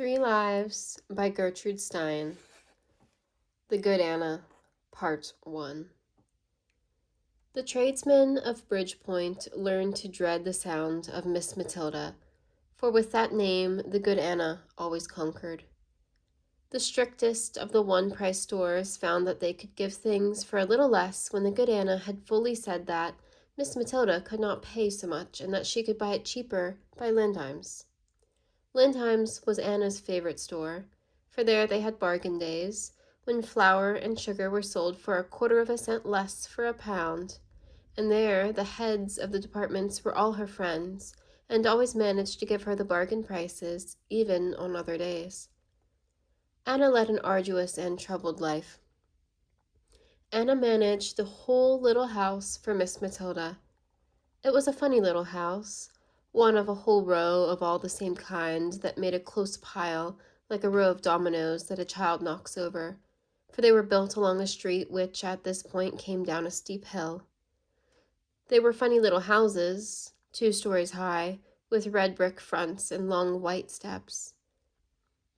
Three Lives by Gertrude Stein. The Good Anna, Part 1. The tradesmen of Bridgepoint learned to dread the sound of Miss Matilda, for with that name the Good Anna always conquered. The strictest of the one-price stores found that they could give things for a little less when the Good Anna had fully said that Miss Matilda could not pay so much and that she could buy it cheaper by Lindheim's. Lindheim's was Anna's favorite store, for there they had bargain days, when flour and sugar were sold for a quarter of a cent less for a pound, and there the heads of the departments were all her friends, and always managed to give her the bargain prices, even on other days. Anna led an arduous and troubled life. Anna managed the whole little house for Miss Matilda. It was a funny little house, one of a whole row of all the same kind that made a close pile like a row of dominoes that a child knocks over, for they were built along a street which at this point came down a steep hill. They were funny little houses, 2 stories high, with red brick fronts and long white steps.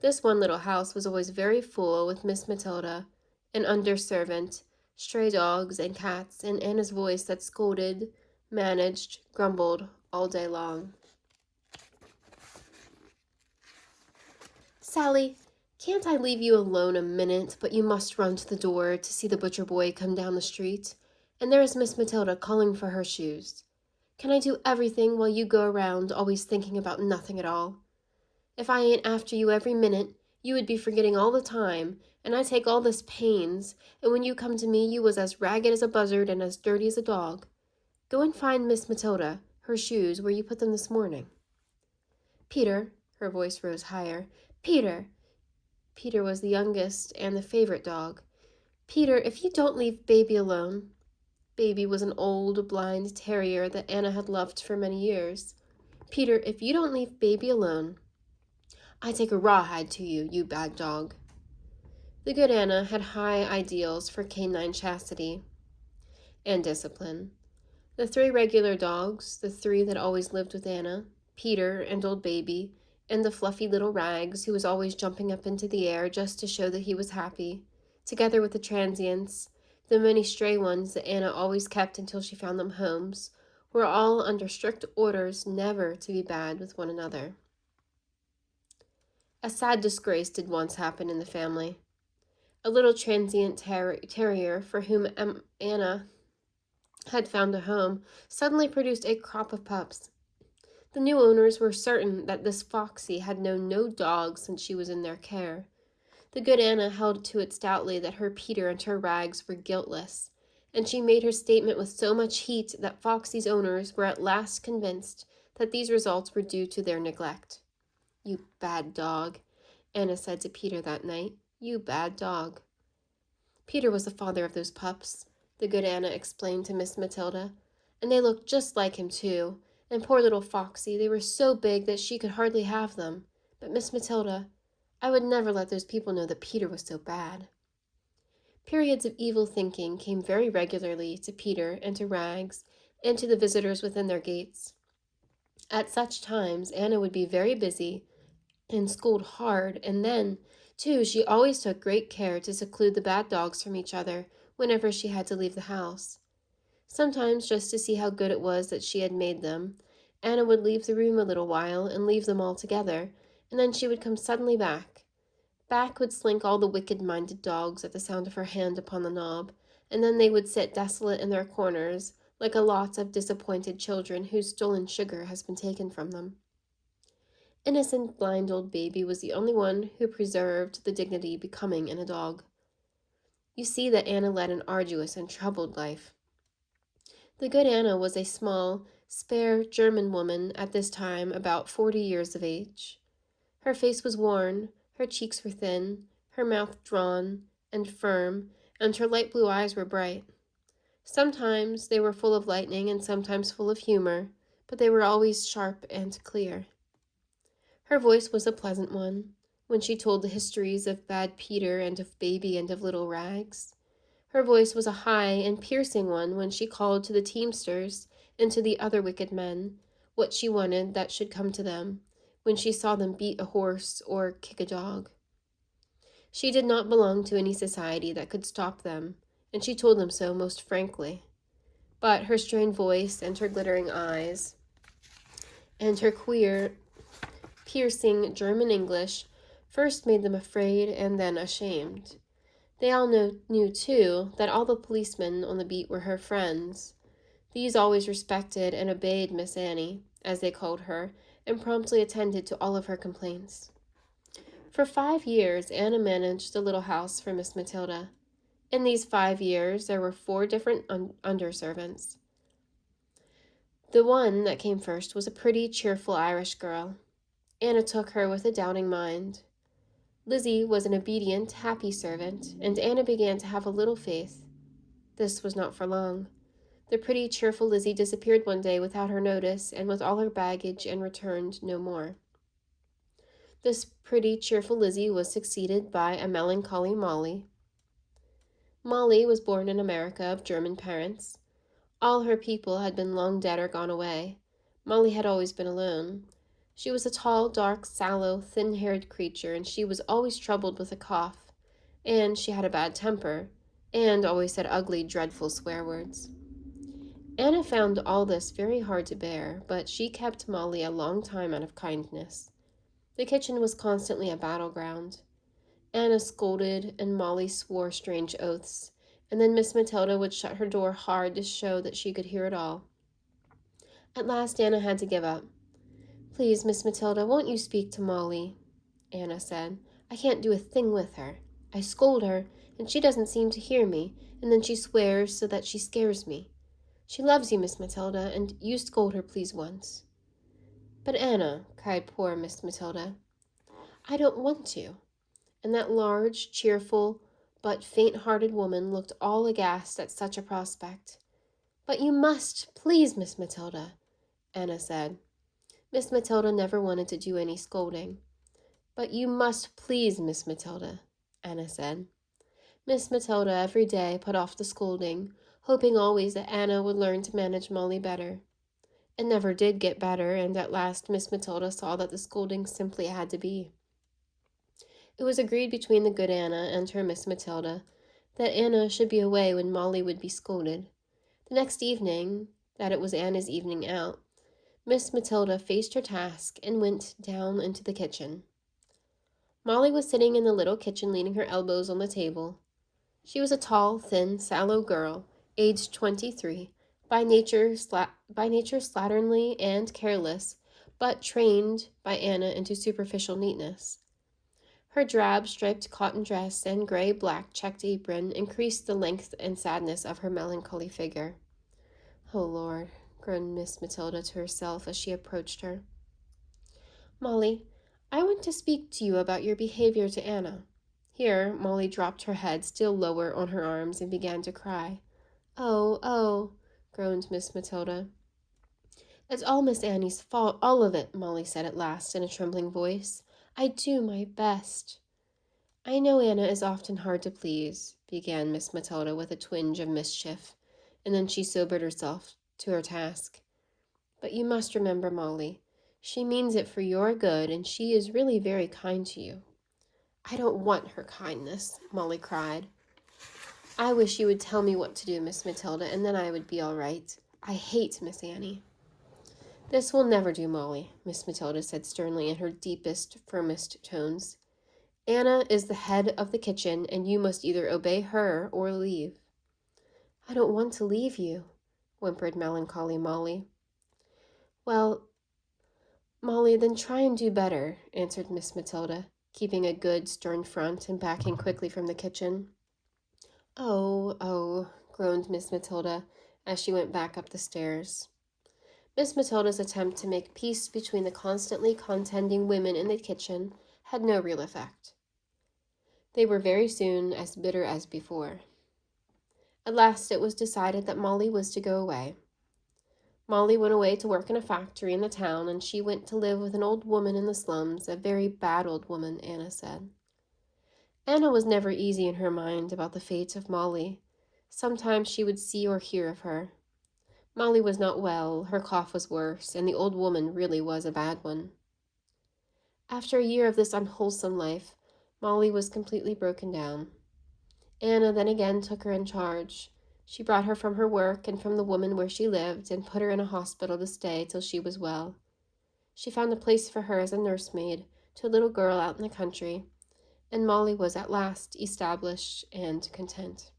This one little house was always very full with Miss Matilda, an under-servant, stray dogs and cats, and Anna's voice that scolded, managed, grumbled all day long. "Sally, can't I leave you alone a minute, but you must run to the door to see the butcher boy come down the street, and there is Miss Matilda calling for her shoes. Can I do everything while you go around always thinking about nothing at all? If I ain't after you every minute, you would be forgetting all the time, and I take all this pains, and when you come to me you was as ragged as a buzzard and as dirty as a dog. Go and find Miss Matilda, her shoes, where you put them this morning." "Peter," her voice rose higher, "Peter." Peter was the youngest and the favorite dog. "Peter, if you don't leave Baby alone." Baby was an old, blind terrier that Anna had loved for many years. "Peter, if you don't leave Baby alone, I take a rawhide to you, you bad dog." The good Anna had high ideals for canine chastity and discipline. The 3 regular dogs, the 3 that always lived with Anna, Peter and old Baby, and the fluffy little Rags who was always jumping up into the air just to show that he was happy, together with the transients, the many stray ones that Anna always kept until she found them homes, were all under strict orders never to be bad with one another. A sad disgrace did once happen in the family. A little transient terrier for whom Anna had found a home, suddenly produced a crop of pups. The new owners were certain that this Foxy had known no dog since she was in their care. The good Anna held to it stoutly that her Peter and her Rags were guiltless, and she made her statement with so much heat that Foxy's owners were at last convinced that these results were due to their neglect. "You bad dog," Anna said to Peter that night. "You bad dog." "Peter was the father of those pups," the good Anna explained to Miss Matilda, "and they looked just like him, too. And poor little Foxy, they were so big that she could hardly have them. But Miss Matilda, I would never let those people know that Peter was so bad." Periods of evil thinking came very regularly to Peter and to Rags and to the visitors within their gates. At such times, Anna would be very busy and scold hard, and then, too, she always took great care to seclude the bad dogs from each other whenever she had to leave the house. Sometimes, just to see how good it was that she had made them, Anna would leave the room a little while and leave them all together, and then she would come suddenly back. Back would slink all the wicked-minded dogs at the sound of her hand upon the knob, and then they would sit desolate in their corners, like a lot of disappointed children whose stolen sugar has been taken from them. Innocent, blind old Baby was the only one who preserved the dignity becoming in a dog. You see that Anna led an arduous and troubled life. The good Anna was a small, spare German woman at this time about 40 years of age. Her face was worn, her cheeks were thin, her mouth drawn and firm, and her light blue eyes were bright. Sometimes they were full of lightning and sometimes full of humor, but they were always sharp and clear. Her voice was a pleasant one, when she told the histories of bad Peter and of Baby and of little Rags. Her voice was a high and piercing one when she called to the teamsters and to the other wicked men what she wanted that should come to them, when she saw them beat a horse or kick a dog. She did not belong to any society that could stop them, and she told them so most frankly. But her strained voice and her glittering eyes and her queer, piercing German English first made them afraid and then ashamed. They all knew, too, that all the policemen on the beat were her friends. These always respected and obeyed Miss Annie, as they called her, and promptly attended to all of her complaints. For 5 years, Anna managed the little house for Miss Matilda. In these 5 years, there were 4 different underservants. The one that came first was a pretty, cheerful Irish girl. Anna took her with a doubting mind. Lizzie was an obedient, happy servant, and Anna began to have a little faith. This was not for long. The pretty, cheerful Lizzie disappeared one day without her notice and with all her baggage and returned no more. This pretty, cheerful Lizzie was succeeded by a melancholy Molly. Molly was born in America of German parents. All her people had been long dead or gone away. Molly had always been alone. She was a tall, dark, sallow, thin-haired creature, and she was always troubled with a cough, and she had a bad temper, and always said ugly, dreadful swear words. Anna found all this very hard to bear, but she kept Molly a long time out of kindness. The kitchen was constantly a battleground. Anna scolded, and Molly swore strange oaths, and then Miss Matilda would shut her door hard to show that she could hear it all. At last Anna had to give up. "Please, Miss Matilda, won't you speak to Molly?" Anna said. "I can't do a thing with her. I scold her, and she doesn't seem to hear me, and then she swears so that she scares me. She loves you, Miss Matilda, and you scold her please once." "But Anna," cried poor Miss Matilda, "I don't want to." And that large, cheerful, but faint-hearted woman looked all aghast at such a prospect. "But you must, please, Miss Matilda," Anna said. Miss Matilda never wanted to do any scolding. "But you must please, Miss Matilda," Anna said. Miss Matilda every day put off the scolding, hoping always that Anna would learn to manage Molly better. It never did get better, and at last Miss Matilda saw that the scolding simply had to be. It was agreed between the good Anna and her Miss Matilda that Anna should be away when Molly would be scolded. The next evening, that it was Anna's evening out, Miss Matilda faced her task and went down into the kitchen. Molly was sitting in the little kitchen leaning her elbows on the table. She was a tall, thin, sallow girl, aged 23, by nature slatternly and careless, but trained by Anna into superficial neatness. Her drab striped cotton dress and gray-black checked apron increased the length and sadness of her melancholy figure. "Oh, Lord," groaned Miss Matilda to herself as she approached her. "Molly, I want to speak to you about your behavior to Anna." Here Molly dropped her head still lower on her arms and began to cry. "Oh, oh," groaned Miss Matilda. "It's all Miss Annie's fault, all of it," Molly said at last in a trembling voice. "I do my best." "I know Anna is often hard to please," began Miss Matilda with a twinge of mischief, and then she sobered herself to her task. "But you must remember, Molly, she means it for your good, and she is really very kind to you." "I don't want her kindness," Molly cried. "I wish you would tell me what to do, Miss Matilda, and then I would be all right. I hate Miss Annie." "This will never do, Molly," Miss Matilda said sternly in her deepest, firmest tones. "Anna is the head of the kitchen, and you must either obey her or leave." "I don't want to leave you," whimpered melancholy Molly. "Well, Molly, then try and do better," answered Miss Matilda, keeping a good, stern front and backing quickly from the kitchen. "Oh, oh," groaned Miss Matilda as she went back up the stairs. Miss Matilda's attempt to make peace between the constantly contending women in the kitchen had no real effect. They were very soon as bitter as before. At last it was decided that Molly was to go away. Molly went away to work in a factory in the town, and she went to live with an old woman in the slums, a very bad old woman, Anna said. Anna was never easy in her mind about the fate of Molly. Sometimes she would see or hear of her. Molly was not well, her cough was worse, and the old woman really was a bad one. After a year of this unwholesome life, Molly was completely broken down. Anna then again took her in charge. She brought her from her work and from the woman where she lived and put her in a hospital to stay till she was well. She found a place for her as a nursemaid to a little girl out in the country, and Molly was at last established and content.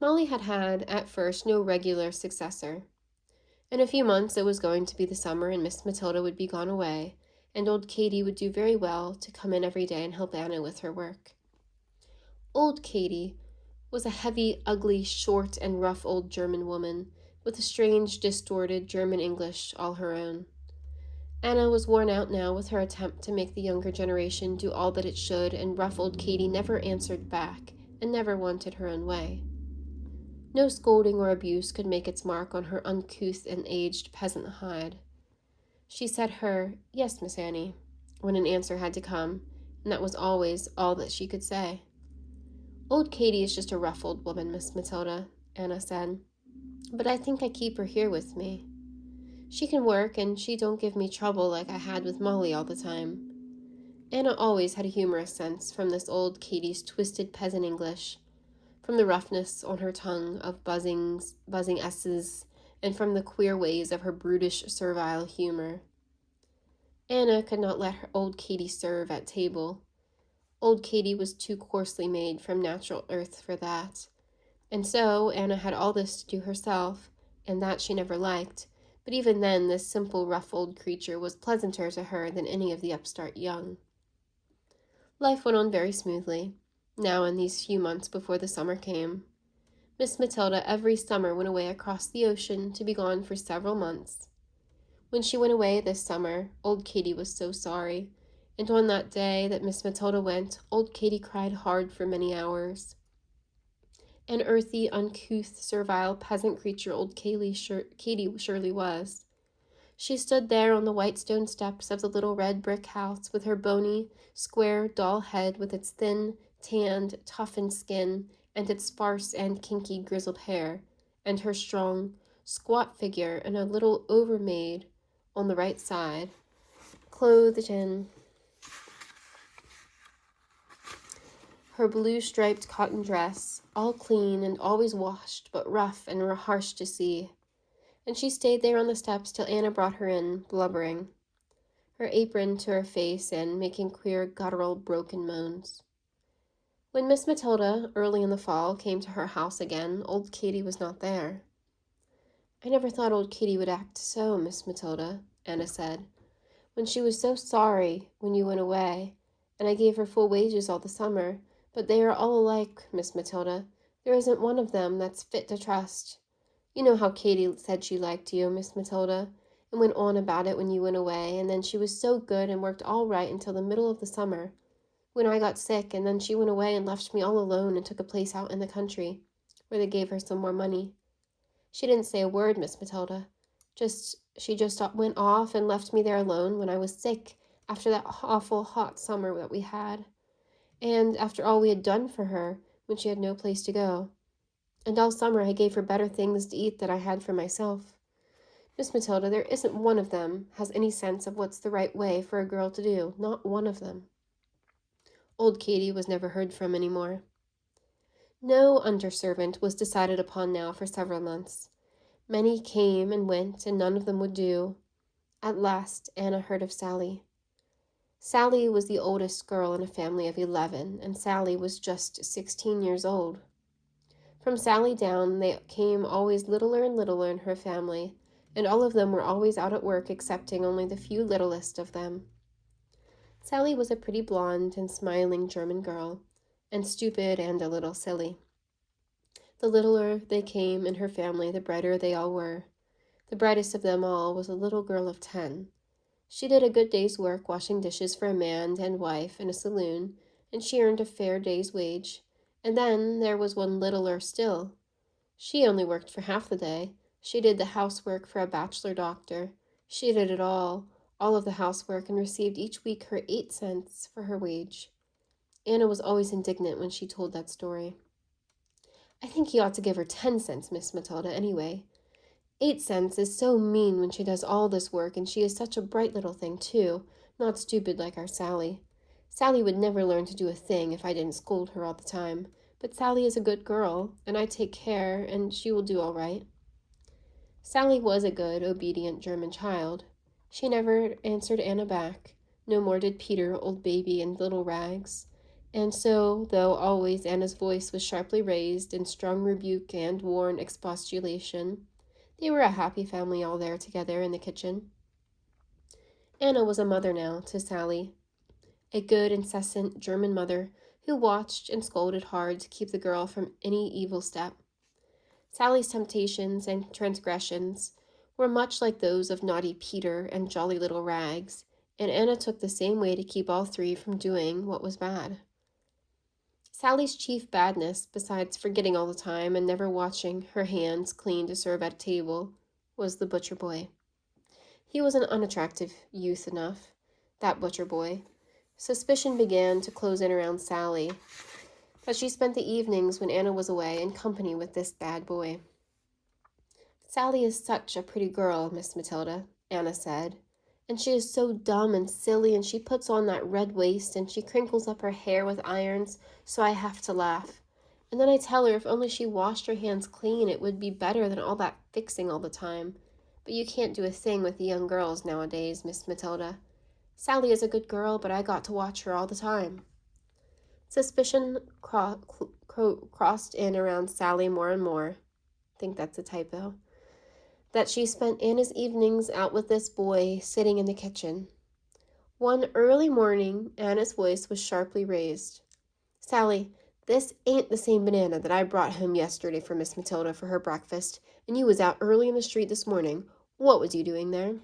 Molly had had, at first, no regular successor. In a few months it was going to be the summer and Miss Matilda would be gone away, and old Katy would do very well to come in every day and help Anna with her work. Old Katy was a heavy, ugly, short, and rough old German woman, with a strange, distorted German English all her own. Anna was worn out now with her attempt to make the younger generation do all that it should, and rough old Katy never answered back, and never wanted her own way. No scolding or abuse could make its mark on her uncouth and aged peasant hide. She said her, "Yes, Miss Annie," when an answer had to come, and that was always all that she could say. "Old Katy is just a rough old woman, Miss Matilda," Anna said, "but I think I keep her here with me. She can work, and she don't give me trouble like I had with Molly all the time." Anna always had a humorous sense from this old Katy's twisted peasant English, from the roughness on her tongue of buzzing s's, and from the queer ways of her brutish, servile humor. Anna could not let her old Katy serve at table. Old Katy was too coarsely made from natural earth for that. And so Anna had all this to do herself, and that she never liked, but even then this simple, rough old creature was pleasanter to her than any of the upstart young. Life went on very smoothly, now in these few months before the summer came. Miss Matilda every summer went away across the ocean to be gone for several months. When she went away this summer, old Katy was so sorry, and on that day that Miss Matilda went, old Katy cried hard for many hours. An earthy, uncouth, servile peasant creature old Katy surely was. She stood there on the white stone steps of the little red brick house with her bony, square, doll head with its thin, tanned, toughened skin and its sparse and kinky grizzled hair, and her strong, squat figure and a little overmaid on the right side, clothed in her blue striped cotton dress, all clean and always washed, but rough and harsh to see. And she stayed there on the steps till Anna brought her in, blubbering, her apron to her face and making queer guttural broken moans. When Miss Matilda, early in the fall, came to her house again, old Katy was not there. "I never thought old Katy would act so, Miss Matilda," Anna said, "when she was so sorry when you went away, and I gave her full wages all the summer, but they are all alike, Miss Matilda. There isn't one of them that's fit to trust. You know how Katy said she liked you, Miss Matilda, and went on about it when you went away, and then she was so good and worked all right until the middle of the summer, when I got sick, and then she went away and left me all alone and took a place out in the country, where they gave her some more money. She didn't say a word, Miss Matilda. She just went off and left me there alone when I was sick after that awful hot summer that we had, and after all we had done for her when she had no place to go. And all summer I gave her better things to eat than I had for myself. Miss Matilda, there isn't one of them has any sense of what's the right way for a girl to do, not one of them." Old Katy was never heard from any more. No underservant was decided upon now for several months. Many came and went, and none of them would do. At last Anna heard of Sally. Sally was the oldest girl in a family of 11, and Sally was just 16 years old. From Sally down, they came always littler and littler in her family, and all of them were always out at work excepting only the few littlest of them. Sally was a pretty blonde and smiling German girl, and stupid and a little silly. The littler they came in her family, the brighter they all were. The brightest of them all was a little girl of 10. She did a good day's work washing dishes for a man and wife in a saloon, and she earned a fair day's wage. And then there was one littler still. She only worked for half the day. She did the housework for a bachelor doctor. She did it all of the housework, and received each week her 8 cents for her wage. Anna was always indignant when she told that story. "I think he ought to give her 10 cents, Miss Matilda, anyway. 8 cents is so mean when she does all this work, and she is such a bright little thing, too, Not stupid like our Sally. Sally would never learn to do a thing if I didn't scold her all the time. But Sally is a good girl, and I take care, and she will do all right. Sally was a good, obedient German child. She never answered Anna back. No more did Peter, old baby in little rags. And so, though always Anna's voice was sharply raised in strong rebuke and warm expostulation, they were a happy family all there together in the kitchen. Anna was a mother now to Sally, a good, incessant German mother who watched and scolded hard to keep the girl from any evil step. Sally's temptations and transgressions were much like those of naughty Peter and jolly little Rags, and Anna took the same way to keep all three from doing what was bad. Sally's chief badness, besides forgetting all the time and never washing her hands clean to serve at table, was the butcher boy. He was an unattractive youth enough, that butcher boy. Suspicion began to close in around Sally, but she spent the evenings when Anna was away in company with this bad boy. Sally is such a pretty girl, Miss Matilda, Anna said, and she is so dumb and silly, and she puts on that red waist, and she crinkles up her hair with irons, so I have to laugh. And then I tell her if only she washed her hands clean, it would be better than all that fixing all the time. But you can't do a thing with the young girls nowadays, Miss Matilda. Sally is a good girl, but I got to watch her all the time. Suspicion crossed in around Sally more and more. I think that's a typo. That she spent Anna's evenings out with this boy sitting in the kitchen. One early morning, Anna's voice was sharply raised. Sally, this ain't the same banana that I brought home yesterday for Miss Matilda for her breakfast, and you was out early in the street this morning. What was you doing there?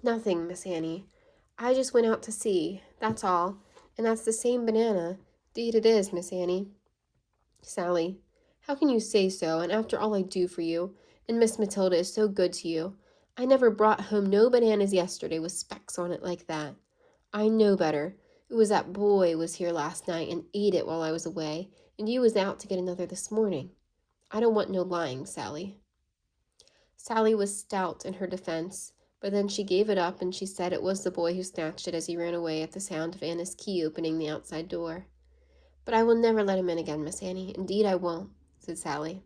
Nothing, Miss Annie. I just went out to see, that's all, and that's the same banana. 'Deed it is, Miss Annie. Sally, how can you say so, and after all I do for you, and Miss Matilda is so good to you? I never brought home no bananas yesterday with specks on it like that. I know better. It was that boy was here last night and ate it while I was away, and you was out to get another this morning. I don't want no lying, Sally. Sally was stout in her defense, but then she gave it up and she said it was the boy who snatched it as he ran away at the sound of Anna's key opening the outside door. But I will never let him in again, Miss Annie. Indeed I won't, said Sally.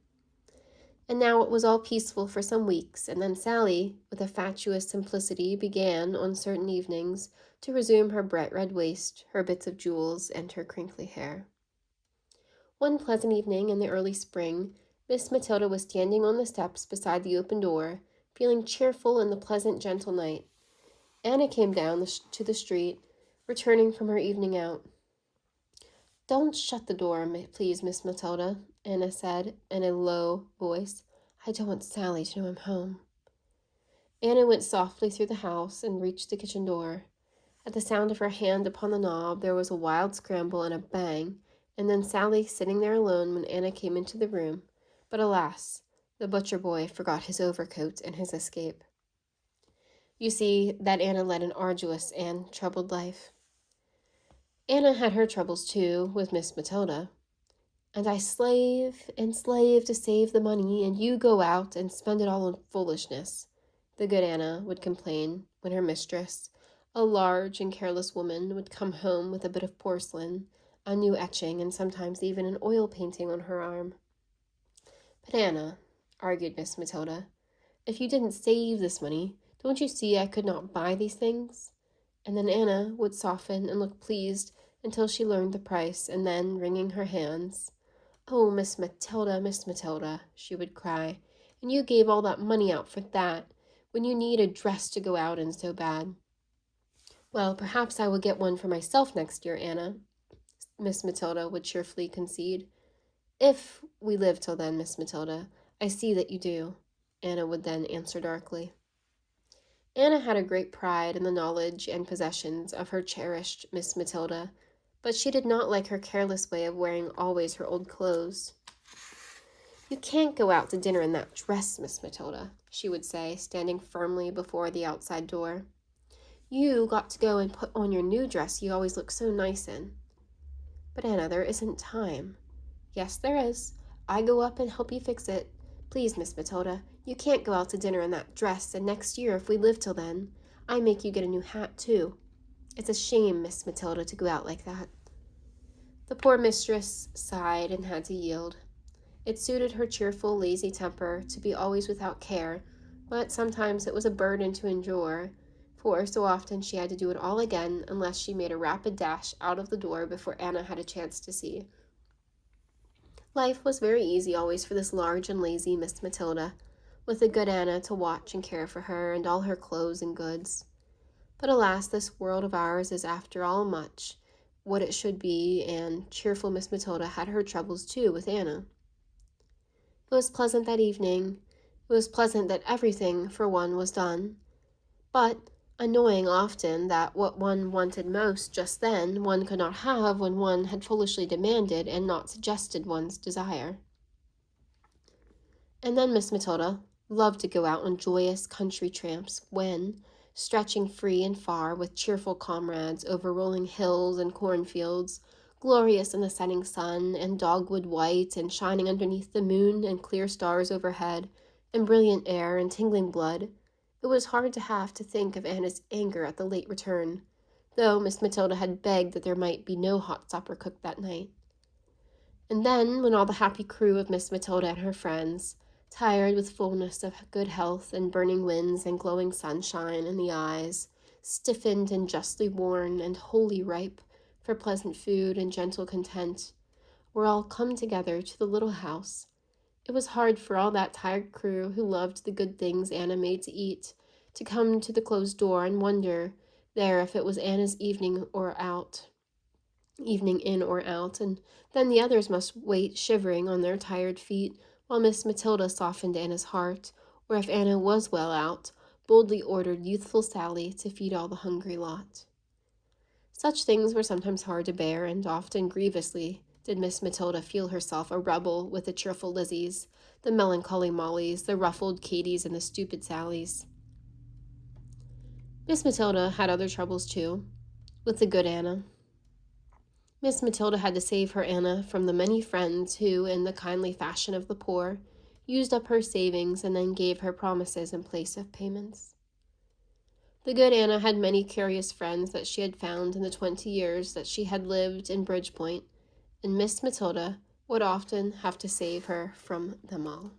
And now it was all peaceful for some weeks, and then Sally, with a fatuous simplicity, began, on certain evenings, to resume her bright red waist, her bits of jewels, and her crinkly hair. One pleasant evening in the early spring, Miss Matilda was standing on the steps beside the open door, feeling cheerful in the pleasant, gentle night. Anna came down to the street, returning from her evening out. Don't shut the door, please, Miss Matilda, Anna said in a low voice. I don't want Sally to know I'm home. Anna went softly through the house and reached the kitchen door. At the sound of her hand upon the knob, there was a wild scramble and a bang, and then Sally sitting there alone when Anna came into the room. But alas, the butcher boy forgot his overcoat in his escape. You see that Anna led an arduous and troubled life. Anna had her troubles, too, with Miss Matilda. And I slave and slave to save the money, and you go out and spend it all on foolishness, the good Anna would complain when her mistress, a large and careless woman, would come home with a bit of porcelain, a new etching, and sometimes even an oil painting on her arm. But Anna, argued Miss Matilda, if you didn't save this money, don't you see I could not buy these things? And then Anna would soften and look pleased until she learned the price, and then, wringing her hands, Oh, Miss Matilda, she would cry, and you gave all that money out for that, when you need a dress to go out in so bad. Well, perhaps I will get one for myself next year, Anna, Miss Matilda would cheerfully concede. If we live till then, Miss Matilda, I see that you do, Anna would then answer darkly. Anna had a great pride in the knowledge and possessions of her cherished Miss Matilda, but she did not like her careless way of wearing always her old clothes. You can't go out to dinner in that dress, Miss Matilda, she would say, standing firmly before the outside door. You got to go and put on your new dress you always look so nice in. But Anna, there isn't time. Yes, there is. I go up and help you fix it. Please, Miss Matilda, you can't go out to dinner in that dress, and next year, if we live till then, I make you get a new hat, too. It's a shame, Miss Matilda, to go out like that." The poor mistress sighed and had to yield. It suited her cheerful, lazy temper to be always without care, but sometimes it was a burden to endure, for so often she had to do it all again unless she made a rapid dash out of the door before Anna had a chance to see. Life was very easy always for this large and lazy Miss Matilda, with a good Anna to watch and care for her and all her clothes and goods. But alas, this world of ours is after all much what it should be, and cheerful Miss Matilda had her troubles too with Anna. It was pleasant that evening. It was pleasant that everything, for one, was done. But annoying often that what one wanted most just then one could not have when one had foolishly demanded and not suggested one's desire. And then Miss Matilda loved to go out on joyous country tramps when, stretching free and far with cheerful comrades over rolling hills and cornfields, glorious in the setting sun and dogwood white and shining underneath the moon and clear stars overhead and brilliant air and tingling blood, it was hard to have to think of Anna's anger at the late return, though Miss Matilda had begged that there might be no hot supper cooked that night. And then, when all the happy crew of Miss Matilda and her friends, tired with fullness of good health and burning winds and glowing sunshine in the eyes, stiffened and justly worn and wholly ripe for pleasant food and gentle content, were all come together to the little house, it was hard for all that tired crew who loved the good things Anna made to eat to come to the closed door and wonder there if it was Anna's evening in or out, and then the others must wait shivering on their tired feet while Miss Matilda softened Anna's heart, or if Anna was well out, boldly ordered youthful Sally to feed all the hungry lot. Such things were sometimes hard to bear, and often grievously did Miss Matilda feel herself a rebel with the cheerful Lizzies, the melancholy Mollys, the ruffled Katies, and the stupid Sallys. Miss Matilda had other troubles too, with the good Anna. Miss Matilda had to save her Anna from the many friends who, in the kindly fashion of the poor, used up her savings and then gave her promises in place of payments. The good Anna had many curious friends that she had found in the 20 years that she had lived in Bridgepoint, and Miss Matilda would often have to save her from them all.